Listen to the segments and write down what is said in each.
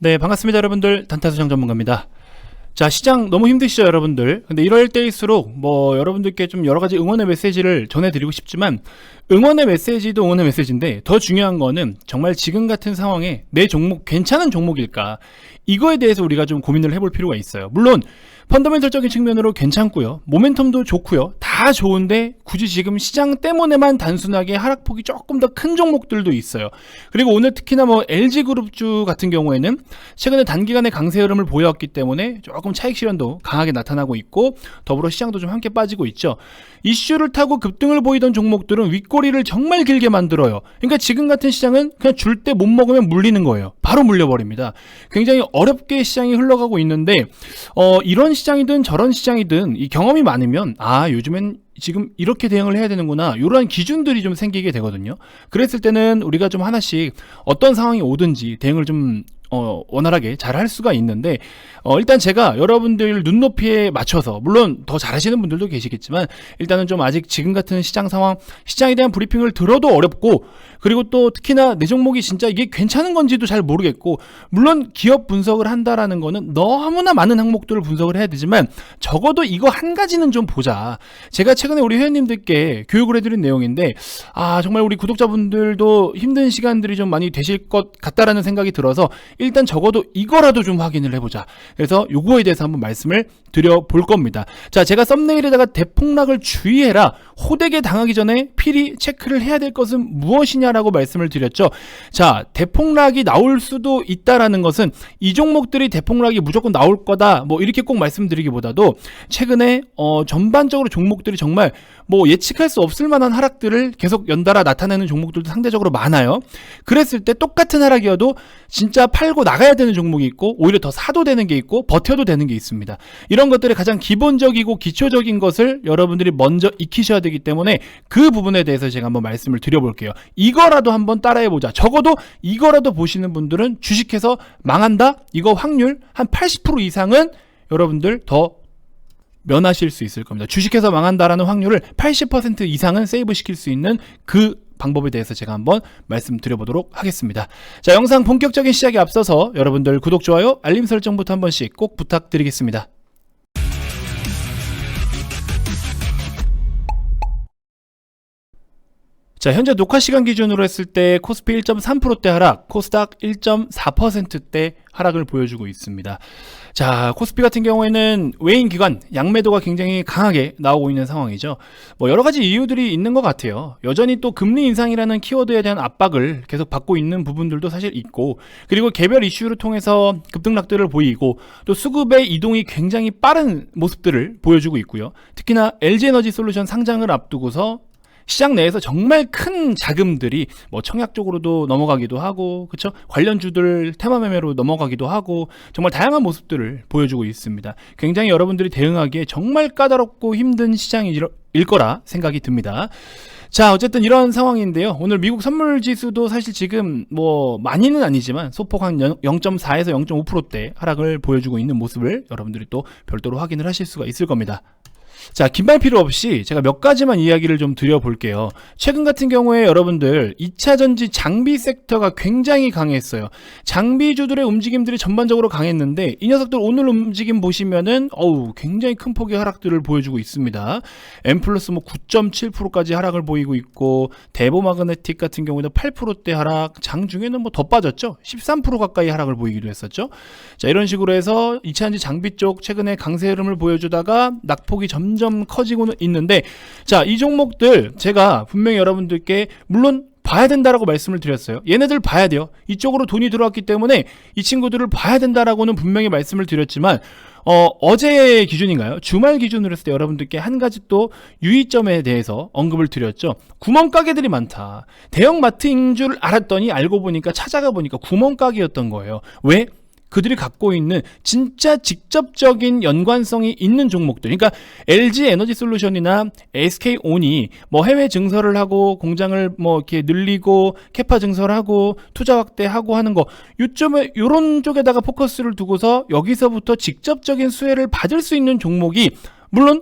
네, 반갑습니다 여러분들. 단타수장 전문가입니다. 자, 시장 너무 힘드시죠 여러분들? 근데 이럴 때일수록 여러분들께 좀 여러가지 응원의 메시지를 전해드리고 싶지만, 응원의 메시지도 응원의 메시지인데 더 중요한 거는 정말 지금 같은 상황에 내 종목 괜찮은 종목일까, 이거에 대해서 우리가 좀 고민을 해볼 필요가 있어요. 물론 펀더멘털적인 측면으로 괜찮고요, 모멘텀도 좋고요, 다 좋은데 굳이 지금 시장 때문에만 단순하게 하락폭이 조금 더 큰 종목들도 있어요. 그리고 오늘 특히나 LG그룹주 같은 경우에는 최근에 단기간에 강세 흐름을 보여왔기 때문에 조금 차익 실현도 강하게 나타나고 있고, 더불어 시장도 좀 함께 빠지고 있죠. 이슈를 타고 급등을 보이던 종목들은 윗꼬리를 정말 길게 만들어요. 그러니까 지금 같은 시장은 그냥 줄 때 못 먹으면 물리는 거예요. 바로 물려버립니다. 굉장히 어렵게 시장이 흘러가고 있는데, 이런 시장이든 저런 시장이든 이 경험이 많으면 요즘엔 지금 이렇게 대응을 해야 되는구나, 이러한 기준들이 좀 생기게 되거든요. 그랬을 때는 우리가 좀 하나씩 어떤 상황이 오든지 대응을 좀 원활하게 잘 할 수가 있는데, 일단 제가 여러분들 눈높이에 맞춰서, 물론 더 잘하시는 분들도 계시겠지만 일단은 좀 아직 지금 같은 시장 상황, 시장에 대한 브리핑을 들어도 어렵고, 그리고 또 특히나 내 종목이 진짜 이게 괜찮은 건지도 잘 모르겠고, 물론 기업 분석을 한다라는 거는 너무나 많은 항목들을 분석을 해야 되지만 적어도 이거 한 가지는 좀 보자. 제가 최근에 우리 회원님들께 교육을 해드린 내용인데, 정말 우리 구독자분들도 힘든 시간들이 좀 많이 되실 것 같다라는 생각이 들어서 일단 적어도 이거라도 좀 확인을 해보자. 그래서 요거에 대해서 한번 말씀을 드려볼 겁니다. 자, 제가 썸네일에다가 대폭락을 주의해라, 호되게 당하기 전에 필히 체크를 해야 될 것은 무엇이냐라고 말씀을 드렸죠. 자, 대폭락이 나올 수도 있다라는 것은 이 종목들이 대폭락이 무조건 나올 거다 이렇게 꼭 말씀드리기보다도, 최근에 전반적으로 종목들이 정말 예측할 수 없을 만한 하락들을 계속 연달아 나타내는 종목들도 상대적으로 많아요. 그랬을 때 똑같은 하락이어도 진짜 팔고 나가야 되는 종목이 있고, 오히려 더 사도 되는 게 있고, 버텨도 되는 게 있습니다. 이런 것들이 가장 기본적이고 기초적인 것을 여러분들이 먼저 익히셔야 되기 때문에 그 부분에 대해서 제가 한번 말씀을 드려볼게요. 이거라도 한번 따라해보자. 적어도 이거라도 보시는 분들은 주식해서 망한다? 이거 확률 한 80% 이상은 여러분들 더 면하실 수 있을 겁니다. 주식해서 망한다라는 확률을 80% 이상은 세이브 시킬 수 있는 그 방법에 대해서 제가 한번 말씀드려보도록 하겠습니다. 자, 영상 본격적인 시작에 앞서서 여러분들 구독, 좋아요, 알림 설정부터 한 번씩 꼭 부탁드리겠습니다. 자, 현재 녹화 시간 기준으로 했을 때 코스피 1.3%대 하락, 코스닥 1.4%대 하락을 보여주고 있습니다. 자, 코스피 같은 경우에는 외인 기관 양매도가 굉장히 강하게 나오고 있는 상황이죠. 여러 가지 이유들이 있는 것 같아요. 여전히 또 금리 인상이라는 키워드에 대한 압박을 계속 받고 있는 부분들도 사실 있고, 그리고 개별 이슈를 통해서 급등락들을 보이고, 또 수급의 이동이 굉장히 빠른 모습들을 보여주고 있고요. 특히나 LG에너지솔루션 상장을 앞두고서 시장 내에서 정말 큰 자금들이 청약 쪽으로도 넘어가기도 하고, 그쵸? 관련주들 테마 매매로 넘어가기도 하고, 정말 다양한 모습들을 보여주고 있습니다. 굉장히 여러분들이 대응하기에 정말 까다롭고 힘든 시장일 거라 생각이 듭니다. 자, 어쨌든 이런 상황인데요. 오늘 미국 선물 지수도 사실 지금 많이는 아니지만 소폭 한 0.4에서 0.5%대 하락을 보여주고 있는 모습을 여러분들이 또 별도로 확인을 하실 수가 있을 겁니다. 자, 긴 말 필요 없이 제가 몇 가지만 이야기를 좀 드려볼게요. 최근 같은 경우에 여러분들 2차전지 장비 섹터가 굉장히 강했어요. 장비주들의 움직임들이 전반적으로 강했는데, 이 녀석들 오늘 움직임 보시면은 굉장히 큰 폭의 하락들을 보여주고 있습니다. M 플러스 9.7%까지 하락을 보이고 있고, 대보마그네틱 같은 경우에는 8%대 하락, 장중에는 더 빠졌죠. 13% 가까이 하락을 보이기도 했었죠. 자, 이런 식으로 해서 2차전지 장비 쪽 최근에 강세 흐름을 보여주다가 낙폭이 점점 커지고는 있는데, 자, 이 종목들 제가 분명히 여러분들께 물론 봐야 된다라고 말씀을 드렸어요. 얘네들 봐야 돼요. 이쪽으로 돈이 들어왔기 때문에 이 친구들을 봐야 된다라고는 분명히 말씀을 드렸지만, 어제 기준인가요? 주말 기준으로 했을 때 여러분들께 한 가지 또 유의점에 대해서 언급을 드렸죠. 구멍가게들이 많다. 대형마트인 줄 알았더니 알고 보니까, 찾아가 보니까 구멍가게였던 거예요. 왜? 그들이 갖고 있는 진짜 직접적인 연관성이 있는 종목들, 그러니까 LG에너지솔루션이나 SK온이 해외 증설을 하고 공장을 이렇게 늘리고 캐파 증설하고 투자 확대하고 하는 거, 요점에 요런 쪽에다가 포커스를 두고서 여기서부터 직접적인 수혜를 받을 수 있는 종목이, 물론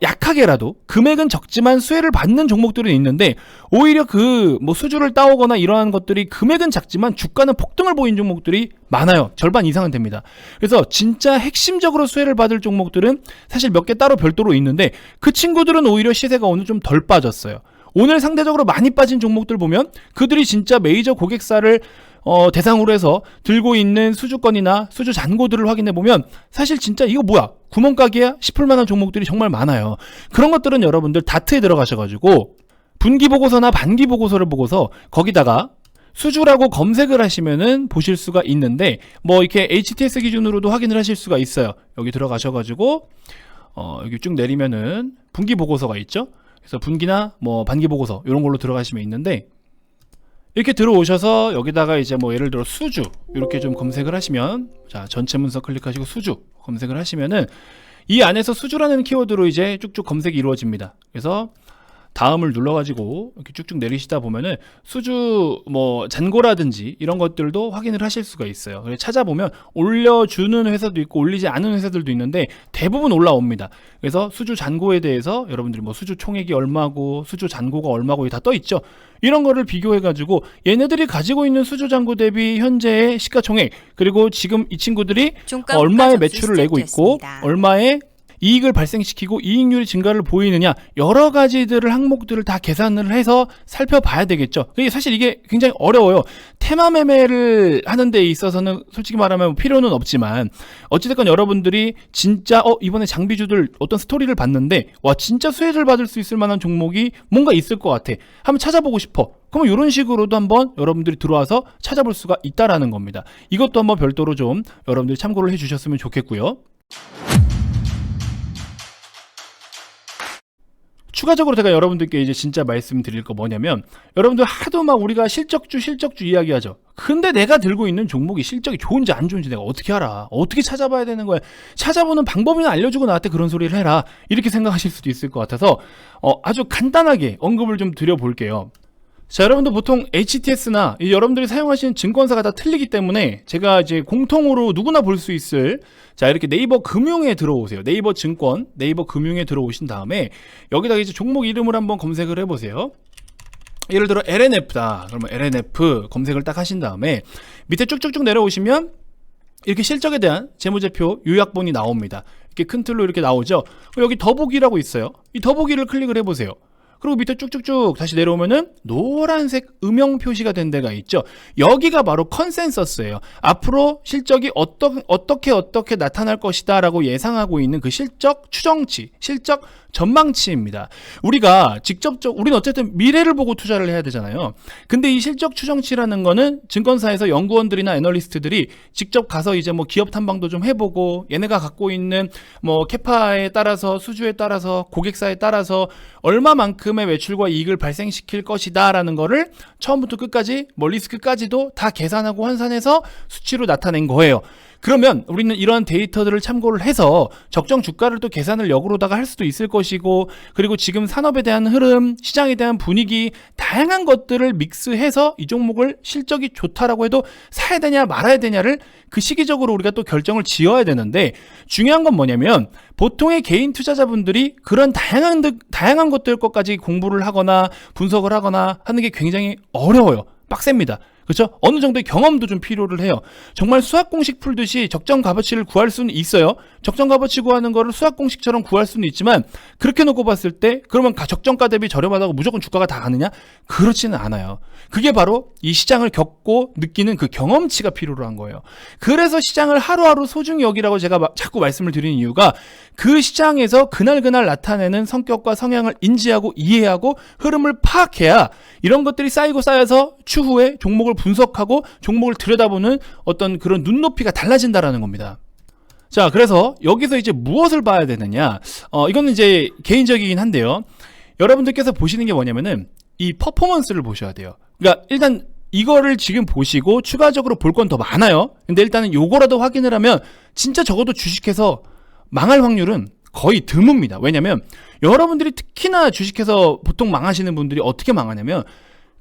약하게라도 금액은 적지만 수혜를 받는 종목들은 있는데 오히려 그 뭐 수주를 따오거나 이러한 것들이 금액은 작지만 주가는 폭등을 보인 종목들이 많아요. 절반 이상은 됩니다. 그래서 진짜 핵심적으로 수혜를 받을 종목들은 사실 몇 개 따로 별도로 있는데 그 친구들은 오히려 시세가 오늘 좀 덜 빠졌어요. 오늘 상대적으로 많이 빠진 종목들 보면 그들이 진짜 메이저 고객사를 대상으로 해서 들고 있는 수주권이나 수주 잔고들을 확인해 보면 사실 진짜 이거 뭐야 구멍가게야 싶을 만한 종목들이 정말 많아요. 그런 것들은 여러분들 다트에 들어가셔가지고 분기보고서나 반기보고서를 보고서 거기다가 수주라고 검색을 하시면은 보실 수가 있는데 뭐 이렇게 HTS 기준으로도 확인을 하실 수가 있어요. 여기 들어가셔가지고 여기 쭉 내리면은 분기보고서가 있죠. 그래서 분기나 뭐 반기보고서 이런 걸로 들어가시면 있는데 이렇게 들어오셔서 여기다가 이제 뭐 예를 들어 수주 이렇게 좀 검색을 하시면 자 전체 문서 클릭하시고 수주 검색을 하시면은 이 안에서 수주라는 키워드로 이제 쭉쭉 검색이 이루어집니다. 그래서 다음을 눌러가지고 이렇게 쭉쭉 내리시다 보면은 수주 뭐 잔고라든지 이런 것들도 확인을 하실 수가 있어요. 그래서 찾아보면 올려주는 회사도 있고 올리지 않은 회사들도 있는데 대부분 올라옵니다. 그래서 수주 잔고에 대해서 여러분들이 뭐 수주 총액이 얼마고 수주 잔고가 얼마고 다 떠 있죠. 이런 거를 비교해가지고 얘네들이 가지고 있는 수주 잔고 대비 현재의 시가총액 그리고 지금 이 친구들이 얼마의 매출을 내고 있고 얼마의 이익을 발생시키고 이익률이 증가를 보이느냐 여러 가지들을 항목들을 다 계산을 해서 살펴봐야 되겠죠. 사실 이게 굉장히 어려워요. 테마 매매를 하는 데 있어서는 솔직히 말하면 필요는 없지만 어찌됐건 여러분들이 진짜 이번에 장비주들 어떤 스토리를 봤는데 와 진짜 수혜를 받을 수 있을 만한 종목이 뭔가 있을 것 같아. 한번 찾아보고 싶어. 그러면 이런 식으로도 한번 여러분들이 들어와서 찾아볼 수가 있다라는 겁니다. 이것도 한번 별도로 좀 여러분들이 참고를 해주셨으면 좋겠고요. 추가적으로 제가 여러분들께 이제 진짜 말씀드릴 거 뭐냐면 여러분들 하도 막 우리가 실적주 이야기하죠. 근데 내가 들고 있는 종목이 실적이 좋은지 안 좋은지 내가 어떻게 알아? 어떻게 찾아봐야 되는 거야? 찾아보는 방법이나 알려주고 나한테 그런 소리를 해라. 이렇게 생각하실 수도 있을 것 같아서 아주 간단하게 언급을 좀 드려볼게요. 자, 여러분들 보통 HTS나 여러분들이 사용하시는 증권사가 다 틀리기 때문에 제가 이제 공통으로 누구나 볼 수 있을 자 이렇게 네이버 금융에 들어오세요. 네이버 증권, 네이버 금융에 들어오신 다음에 여기다가 이제 종목 이름을 한번 검색을 해보세요. 예를 들어 LNF다. 그러면 LNF 검색을 딱 하신 다음에 밑에 쭉쭉쭉 내려오시면 이렇게 실적에 대한 재무제표 요약본이 나옵니다. 이렇게 큰 틀로 이렇게 나오죠. 여기 더보기라고 있어요. 이 더보기를 클릭을 해보세요. 그리고 밑에 쭉쭉쭉 다시 내려오면은 노란색 음영 표시가 된 데가 있죠. 여기가 바로 컨센서스예요. 앞으로 실적이 어떻게 나타날 것이다 라고 예상하고 있는 그 실적 추정치, 실적 전망치입니다. 우리가 우리는 어쨌든 미래를 보고 투자를 해야 되잖아요. 근데 이 실적 추정치라는 거는 증권사에서 연구원들이나 애널리스트들이 직접 가서 이제 뭐 기업 탐방도 좀 해보고 얘네가 갖고 있는 뭐 캐파에 따라서 수주에 따라서 고객사에 따라서 얼마만큼의 매출과 이익을 발생시킬 것이다 라는 거를 처음부터 끝까지 리스크까지도 다 계산하고 환산해서 수치로 나타낸 거예요. 그러면 우리는 이러한 데이터들을 참고를 해서 적정 주가를 또 계산을 역으로다가 할 수도 있을 것이고 그리고 지금 산업에 대한 흐름, 시장에 대한 분위기 다양한 것들을 믹스해서 이 종목을 실적이 좋다라고 해도 사야 되냐 말아야 되냐를 그 시기적으로 우리가 또 결정을 지어야 되는데 중요한 건 뭐냐면 보통의 개인 투자자분들이 그런 다양한 것들 것까지 공부를 하거나 분석을 하거나 하는 게 굉장히 어려워요. 빡셉니다. 그렇죠? 어느 정도의 경험도 좀 필요를 해요. 정말 수학 공식 풀듯이 적정 값어치를 구할 수는 있어요. 적정 값어치 구하는 거를 수학 공식처럼 구할 수는 있지만 그렇게 놓고 봤을 때 그러면 적정가 대비 저렴하다고 무조건 주가가 다 가느냐? 그렇지는 않아요. 그게 바로 이 시장을 겪고 느끼는 그 경험치가 필요로 한 거예요. 그래서 시장을 하루하루 소중히 여기라고 제가 자꾸 말씀을 드리는 이유가 그 시장에서 그날 나타내는 성격과 성향을 인지하고 이해하고 흐름을 파악해야 이런 것들이 쌓여서 추후에 종목을 분석하고 종목을 들여다보는 어떤 그런 눈높이가 달라진다라는 겁니다. 자, 그래서 여기서 이제 무엇을 봐야 되느냐? 이거는 이제 개인적이긴 한데요. 여러분들께서 보시는 게 뭐냐면은 이 퍼포먼스를 보셔야 돼요. 그러니까 일단 이거를 지금 보시고 추가적으로 볼 건 더 많아요. 근데 일단은 요거라도 확인을 하면 진짜 적어도 주식해서 망할 확률은 거의 드뭅니다. 왜냐면 여러분들이 특히나 주식해서 보통 망하시는 분들이 어떻게 망하냐면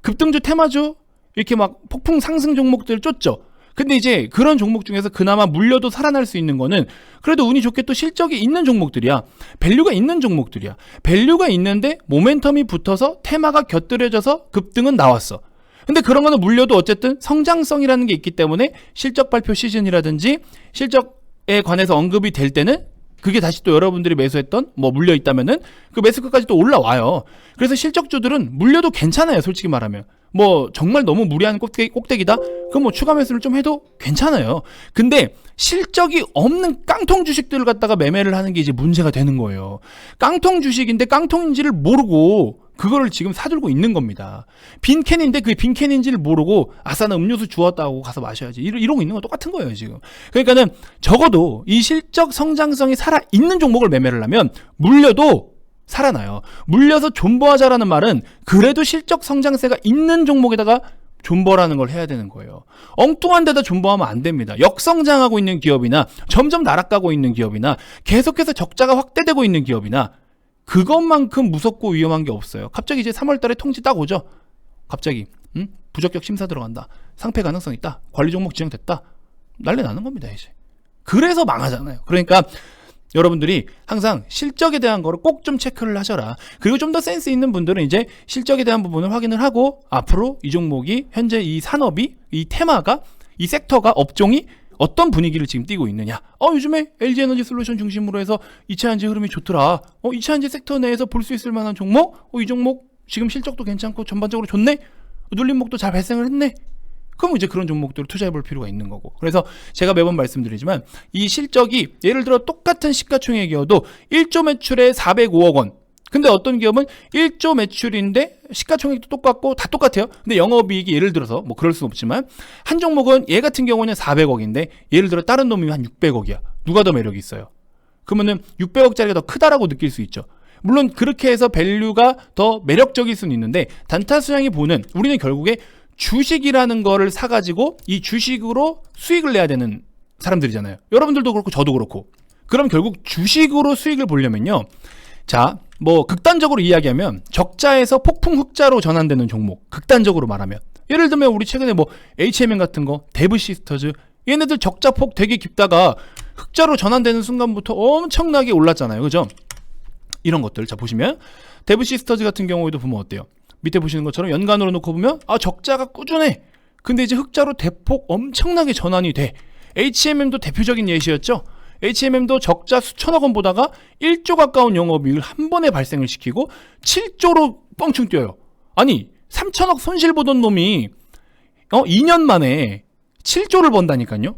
급등주 테마주 이렇게 막 폭풍 상승 종목들 쫓죠. 근데 이제 그런 종목 중에서 그나마 물려도 살아날 수 있는 거는 그래도 운이 좋게 또 실적이 있는 종목들이야. 밸류가 있는 종목들이야. 밸류가 있는데 모멘텀이 붙어서 테마가 곁들여져서 급등은 나왔어. 근데 그런 거는 물려도 어쨌든 성장성이라는 게 있기 때문에 실적 발표 시즌이라든지 실적에 관해서 언급이 될 때는 그게 다시 또 여러분들이 매수했던 뭐 물려 있다면은 그 매수가까지 또 올라와요. 그래서 실적주들은 물려도 괜찮아요. 솔직히 말하면. 뭐 정말 너무 무리한 꼭대기다? 그럼 뭐 추가 매수를 좀 해도 괜찮아요. 근데 실적이 없는 깡통 주식들을 갖다가 매매를 하는 게 이제 문제가 되는 거예요. 깡통 주식인데 깡통인지를 모르고 그거를 지금 사들고 있는 겁니다. 빈 캔인데 그게 빈 캔인지를 모르고 아싸 나 음료수 주웠다고 가서 마셔야지 이러고 있는 거 똑같은 거예요 지금. 그러니까는 적어도 이 실적 성장성이 살아있는 종목을 매매를 하면 물려도 살아나요. 물려서 존버하자라는 말은 그래도 실적 성장세가 있는 종목에다가 존버라는 걸 해야 되는 거예요. 엉뚱한 데다 존버하면 안 됩니다. 역성장하고 있는 기업이나 점점 나락가고 있는 기업이나 계속해서 적자가 확대되고 있는 기업이나 그것만큼 무섭고 위험한 게 없어요. 갑자기 이제 3월 달에 통지 딱 오죠. 갑자기 부적격 심사 들어간다. 상패 가능성 있다. 관리 종목 지정됐다. 난리 나는 겁니다 이제. 그래서 망하잖아요. 그러니까 여러분들이 항상 실적에 대한 거를 꼭 좀 체크를 하셔라. 그리고 좀 더 센스 있는 분들은 이제 실적에 대한 부분을 확인을 하고 앞으로 이 종목이 현재 이 산업이 이 테마가 이 섹터가 업종이 어떤 분위기를 지금 띄고 있느냐. 요즘에 LG에너지 솔루션 중심으로 해서 2차 전지 흐름이 좋더라. 2차 전지 섹터 내에서 볼 수 있을 만한 종목? 이 종목 지금 실적도 괜찮고 전반적으로 좋네? 눌림목도 잘 발생을 했네? 그럼 이제 그런 종목들을 투자해 볼 필요가 있는 거고. 그래서 제가 매번 말씀드리지만 이 실적이 예를 들어 똑같은 시가총액이어도 1조 매출에 405억 원. 근데 어떤 기업은 1조 매출인데 시가총액도 똑같고 다 똑같아요. 근데 영업이익이 예를 들어서 뭐 그럴 수는 없지만 한 종목은 얘 같은 경우는 400억인데 예를 들어 다른 놈이 한 600억이야. 누가 더 매력이 있어요? 그러면은 600억짜리가 더 크다라고 느낄 수 있죠. 물론 그렇게 해서 밸류가 더 매력적일 수는 있는데 단타수양이 보는 우리는 결국에 주식이라는 거를 사가지고 이 주식으로 수익을 내야 되는 사람들이잖아요. 여러분들도 그렇고 저도 그렇고. 그럼 결국 주식으로 수익을 보려면요. 자, 뭐 극단적으로 이야기하면 적자에서 폭풍 흑자로 전환되는 종목. 극단적으로 말하면. 예를 들면 우리 최근에 뭐 H&M 같은 거, 데브시스터즈 얘네들 적자폭 되게 깊다가 흑자로 전환되는 순간부터 엄청나게 올랐잖아요. 그죠? 이런 것들. 자, 보시면 데브시스터즈 같은 경우에도 보면 어때요? 밑에 보시는 것처럼 연간으로 놓고 보면 적자가 꾸준해. 근데 이제 흑자로 대폭 엄청나게 전환이 돼. H&M도 대표적인 예시였죠. H&M도 적자 수천억 원 보다가 1조 가까운 영업이익을 한 번에 발생을 시키고 7조로 뻥충 뛰어요. 아니 3천억 손실 보던 놈이 2년 만에 7조를 번다니까요.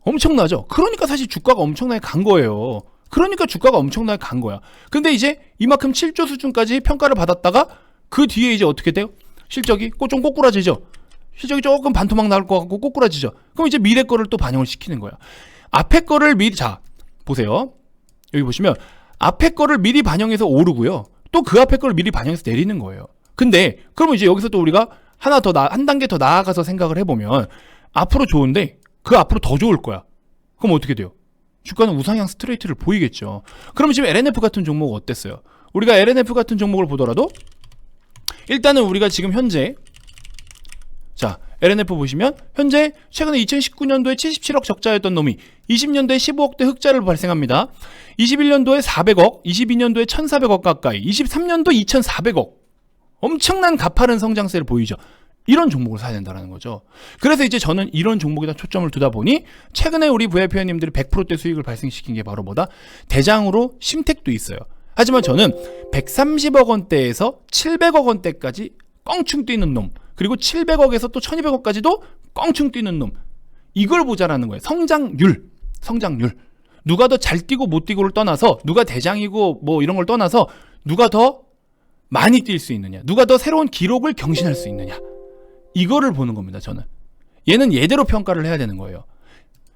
엄청나죠. 그러니까 사실 주가가 엄청나게 간 거예요. 그러니까 주가가 엄청나게 간 거야. 근데 이제 이만큼 7조 수준까지 평가를 받았다가 그 뒤에 이제 어떻게 돼요? 실적이 좀 꼬꾸라지죠. 실적이 조금 반토막 나올 것 같고 꼬꾸라지죠. 그럼 이제 미래 거를 또 반영을 시키는 거야. 앞에 거를 미리, 자 보세요. 여기 보시면 앞에 거를 미리 반영해서 오르고요. 또 그 앞에 거를 미리 반영해서 내리는 거예요. 근데 그러면 이제 여기서 또 우리가 한 단계 더 나아가서 생각을 해보면 앞으로 좋은데 그 앞으로 더 좋을 거야. 그럼 어떻게 돼요? 주가는 우상향 스트레이트를 보이겠죠. 그럼 지금 LNF 같은 종목 어땠어요? 우리가 LNF 같은 종목을 보더라도 일단은 우리가 지금 현재 자 LNF 보시면 현재 최근에 2019년도에 77억 적자였던 놈이 20년도에 15억대 흑자를 발생합니다. 21년도에 400억, 22년도에 1400억 가까이, 23년도 2400억 엄청난 가파른 성장세를 보이죠. 이런 종목을 사야 된다는 거죠. 그래서 이제 저는 이런 종목에다 초점을 두다 보니 최근에 우리 VIP원님들이 100%대 수익을 발생시킨 게 바로 뭐다? 대장으로 심택도 있어요. 하지만 저는 130억 원대에서 700억 원대까지 껑충 뛰는 놈, 그리고 700억에서 또 1200억까지도 껑충 뛰는 놈, 이걸 보자라는 거예요. 성장률. 누가 더 잘 뛰고 못 뛰고를 떠나서, 누가 대장이고 뭐 이런 걸 떠나서 누가 더 많이 뛸 수 있느냐, 누가 더 새로운 기록을 경신할 수 있느냐, 이거를 보는 겁니다. 저는 얘는 얘대로 평가를 해야 되는 거예요.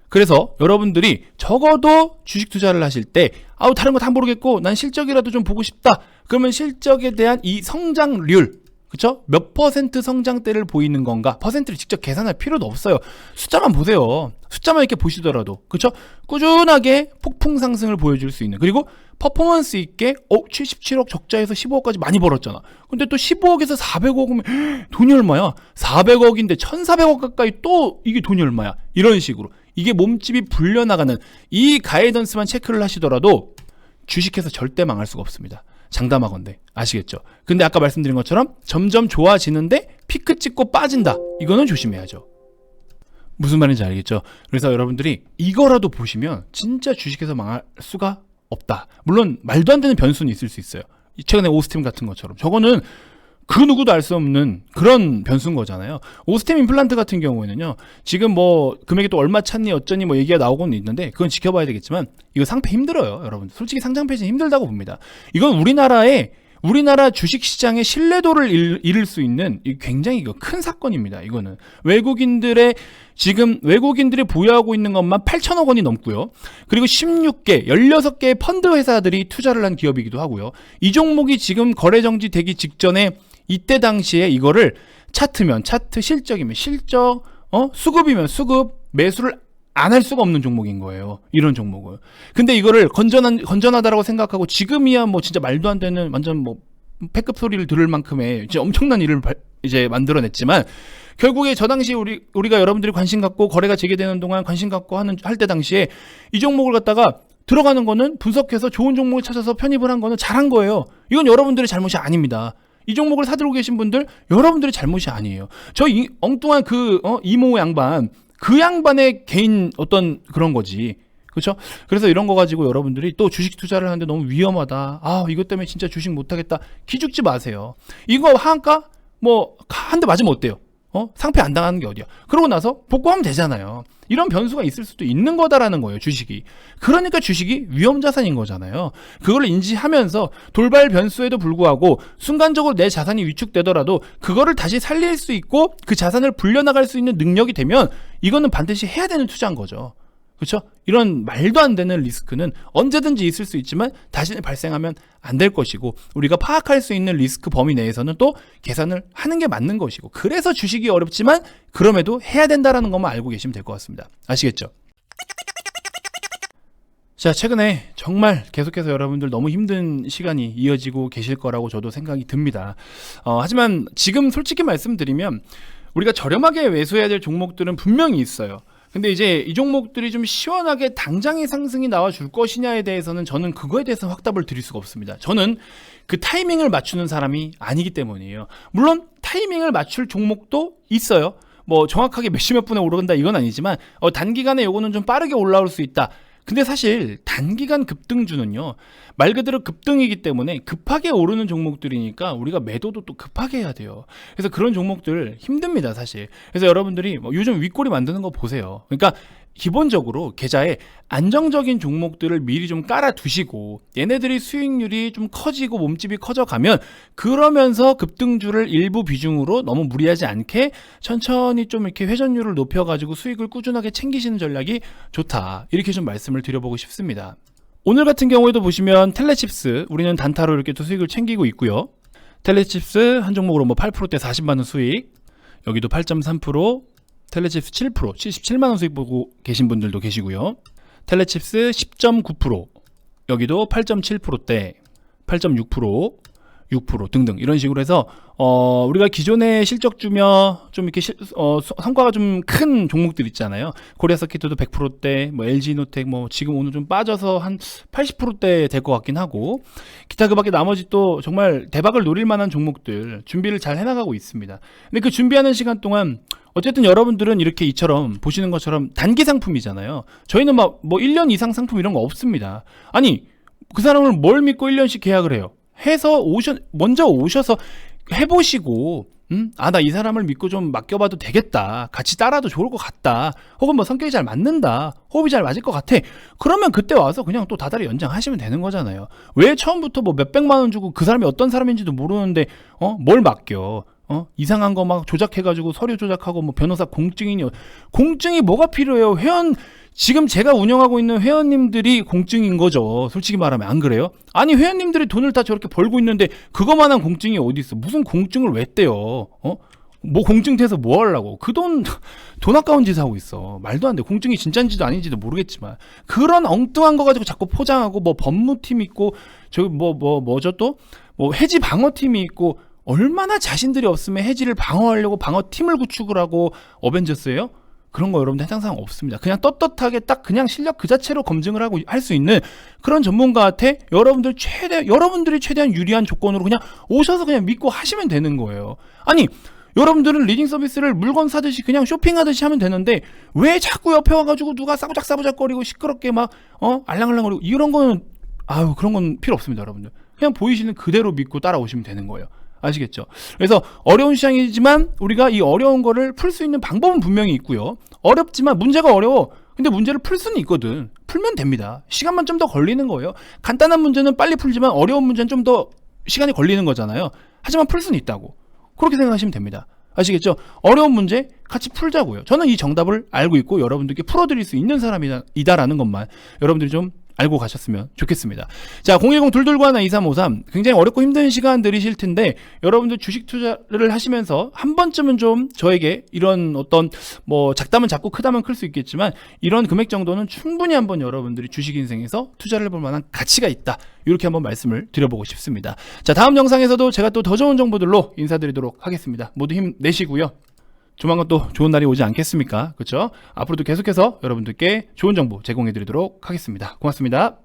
그래서 여러분들이 적어도 주식 투자를 하실 때 다른 거 다 모르겠고 난 실적이라도 좀 보고 싶다. 그러면 실적에 대한 이 성장률, 그쵸? 몇 퍼센트 성장대를 보이는 건가? 퍼센트를 직접 계산할 필요도 없어요. 숫자만 보세요. 숫자만 이렇게 보시더라도, 그쵸? 꾸준하게 폭풍 상승을 보여줄 수 있는, 그리고 퍼포먼스 있게 77억 적자에서 15억까지 많이 벌었잖아. 근데 또 15억에서 400억이면 돈이 얼마야? 400억인데 1400억 가까이 또 이게 돈이 얼마야? 이런 식으로 이게 몸집이 불려나가는 이 가이던스만 체크를 하시더라도 주식해서 절대 망할 수가 없습니다. 장담하건대. 아시겠죠? 근데 아까 말씀드린 것처럼 점점 좋아지는데 피크 찍고 빠진다. 이거는 조심해야죠. 무슨 말인지 알겠죠? 그래서 여러분들이 이거라도 보시면 진짜 주식해서 망할 수가 없다. 물론 말도 안 되는 변수는 있을 수 있어요. 최근에 오스템 같은 것처럼. 저거는 그 누구도 알 수 없는 그런 변수인 거잖아요. 오스템 임플란트 같은 경우에는요. 지금 뭐 금액이 또 얼마 찼니 어쩌니 뭐 얘기가 나오고는 있는데 그건 지켜봐야 되겠지만 이거 상패 힘들어요. 여러분. 솔직히 상장 폐지 힘들다고 봅니다. 이건 우리나라 주식시장의 신뢰도를 잃을 수 있는 굉장히 큰 사건입니다. 이거는 외국인들이 보유하고 있는 것만 8천억 원이 넘고요. 그리고 16개의 펀드 회사들이 투자를 한 기업이기도 하고요. 이 종목이 지금 거래 정지되기 직전에 이때 당시에 이거를 차트면 차트, 실적이면 실적, 수급이면 수급, 매수를 안 할 수가 없는 종목인 거예요. 이런 종목은. 근데 이거를 건전하다라고 생각하고 지금이야 뭐 진짜 말도 안 되는 완전 뭐 패급 소리를 들을 만큼의 이제 엄청난 일을 이제 만들어냈지만 결국에 저 당시 우리가 여러분들이 관심 갖고 거래가 재개되는 동안 관심 갖고 할 때 당시에 이 종목을 갖다가 들어가는 거는 분석해서 좋은 종목을 찾아서 편입을 한 거는 잘한 거예요. 이건 여러분들의 잘못이 아닙니다. 이 종목을 사들고 계신 분들 여러분들의 잘못이 아니에요. 저 엉뚱한 이모 양반 그 양반의 개인 어떤 그런 거지. 그렇죠? 그래서 이런 거 가지고 여러분들이 또 주식 투자를 하는데 너무 위험하다. 이것 때문에 진짜 주식 못 하겠다. 기죽지 마세요. 이거 하한가? 뭐 한 대 맞으면 어때요? 상패 안 당하는 게 어디야? 그러고 나서 복구하면 되잖아요. 이런 변수가 있을 수도 있는 거다라는 거예요, 주식이. 그러니까 주식이 위험자산인 거잖아요. 그걸 인지하면서 돌발 변수에도 불구하고 순간적으로 내 자산이 위축되더라도 그거를 다시 살릴 수 있고 그 자산을 불려나갈 수 있는 능력이 되면 이거는 반드시 해야 되는 투자인 거죠. 그렇죠? 이런 말도 안 되는 리스크는 언제든지 있을 수 있지만 다시 발생하면 안 될 것이고 우리가 파악할 수 있는 리스크 범위 내에서는 또 계산을 하는 게 맞는 것이고 그래서 주식이 어렵지만 그럼에도 해야 된다라는 것만 알고 계시면 될 것 같습니다. 아시겠죠? 자, 최근에 정말 계속해서 여러분들 너무 힘든 시간이 이어지고 계실 거라고 저도 생각이 듭니다. 하지만 지금 솔직히 말씀드리면 우리가 저렴하게 매수해야 될 종목들은 분명히 있어요. 근데 이제 이 종목들이 좀 시원하게 당장의 상승이 나와줄 것이냐에 대해서는 저는 그거에 대해서는 확답을 드릴 수가 없습니다. 저는 그 타이밍을 맞추는 사람이 아니기 때문이에요. 물론 타이밍을 맞출 종목도 있어요. 뭐 정확하게 몇 분에 오른다 이건 아니지만 단기간에 요거는 좀 빠르게 올라올 수 있다. 근데 사실 단기간 급등주는요 말 그대로 급등이기 때문에 급하게 오르는 종목들이니까 우리가 매도도 또 급하게 해야 돼요. 그래서 그런 종목들 힘듭니다 사실. 그래서 여러분들이 요즘 윗꼬리 만드는 거 보세요. 그러니까 기본적으로 계좌에 안정적인 종목들을 미리 좀 깔아 두시고 얘네들이 수익률이 좀 커지고 몸집이 커져가면 그러면서 급등주를 일부 비중으로 너무 무리하지 않게 천천히 좀 이렇게 회전율을 높여가지고 수익을 꾸준하게 챙기시는 전략이 좋다. 이렇게 좀 말씀을 드려보고 싶습니다. 오늘 같은 경우에도 보시면 텔레칩스 우리는 단타로 이렇게 또 수익을 챙기고 있고요. 텔레칩스 한 종목으로 뭐 8%대 40만원 수익, 여기도 8.3%, 텔레칩스 7%, 77만원 수익 보고 계신 분들도 계시고요. 텔레칩스 10.9%, 여기도 8.7%대, 8.6%, 6% 등등 이런 식으로 해서 우리가 기존의 실적주며 좀 이렇게 성과가 좀 큰 종목들 있잖아요. 코리아서킷도 100%대, 뭐 LG노텍 뭐 지금 오늘 좀 빠져서 한 80%대 될 것 같긴 하고 기타 그밖에 나머지 또 정말 대박을 노릴 만한 종목들 준비를 잘 해나가고 있습니다. 근데 그 준비하는 시간 동안 어쨌든 여러분들은 이렇게 이처럼 보시는 것처럼 단기 상품이잖아요. 저희는 막 뭐 1년 이상 상품 이런 거 없습니다. 아니 그 사람을 뭘 믿고 1년씩 계약을 해요? 해서 먼저 오셔서 해보시고 나 이 사람을 믿고 좀 맡겨봐도 되겠다, 같이 따라도 좋을 것 같다, 혹은 뭐 성격이 잘 맞는다, 호흡이 잘 맞을 것 같아, 그러면 그때 와서 그냥 또 다달이 연장하시면 되는 거잖아요. 왜 처음부터 뭐 몇백만 원 주고 그 사람이 어떤 사람인지도 모르는데 뭘 맡겨? 이상한 거 막 조작해가지고 서류 조작하고 뭐 변호사 공증이 뭐가 필요해요? 지금 제가 운영하고 있는 회원님들이 공증인 거죠. 솔직히 말하면 안 그래요? 아니 회원님들이 돈을 다 저렇게 벌고 있는데 그거만한 공증이 어디 있어? 무슨 공증을 왜 떼요? 뭐 공증돼서 뭐 하려고 그 돈 아까운 짓 하고 있어. 말도 안 돼. 공증이 진짜인지도 아닌지도 모르겠지만 그런 엉뚱한 거 가지고 자꾸 포장하고 뭐 법무팀 있고 저기 뭐죠 또 뭐 해지 방어팀이 있고 얼마나 자신들이 없으면 해지를 방어하려고 방어팀을 구축을 하고 어벤져스예요? 그런 거 여러분들 항상 없습니다. 그냥 떳떳하게 딱 그냥 실력 그 자체로 검증을 하고 할 수 있는 그런 전문가한테 여러분들이 최대한 유리한 조건으로 그냥 오셔서 그냥 믿고 하시면 되는 거예요. 아니 여러분들은 리딩 서비스를 물건 사듯이 그냥 쇼핑하듯이 하면 되는데 왜 자꾸 옆에 와가지고 누가 싸부작싸부작거리고 시끄럽게 막 알랑알랑거리고 이런 거는 그런 건 필요 없습니다. 여러분들 그냥 보이시는 그대로 믿고 따라오시면 되는 거예요. 아시겠죠? 그래서 어려운 시장이지만 우리가 이 어려운 거를 풀 수 있는 방법은 분명히 있고요. 어렵지만 문제가 어려워. 근데 문제를 풀 수는 있거든. 풀면 됩니다. 시간만 좀 더 걸리는 거예요. 간단한 문제는 빨리 풀지만 어려운 문제는 좀 더 시간이 걸리는 거잖아요. 하지만 풀 수는 있다고. 그렇게 생각하시면 됩니다. 아시겠죠? 어려운 문제 같이 풀자고요. 저는 이 정답을 알고 있고 여러분들께 풀어드릴 수 있는 사람이다라는 것만 여러분들이 좀 알고 가셨으면 좋겠습니다. 자, 010-221-2353 굉장히 어렵고 힘든 시간들이실 텐데 여러분들 주식 투자를 하시면서 한 번쯤은 좀 저에게 이런 어떤 뭐 작다면 작고 크다면 클 수 있겠지만 이런 금액 정도는 충분히 한번 여러분들이 주식 인생에서 투자를 해볼 만한 가치가 있다. 이렇게 한번 말씀을 드려보고 싶습니다. 자, 다음 영상에서도 제가 또 더 좋은 정보들로 인사드리도록 하겠습니다. 모두 힘내시고요. 조만간 또 좋은 날이 오지 않겠습니까? 그렇죠? 앞으로도 계속해서 여러분들께 좋은 정보 제공해 드리도록 하겠습니다. 고맙습니다.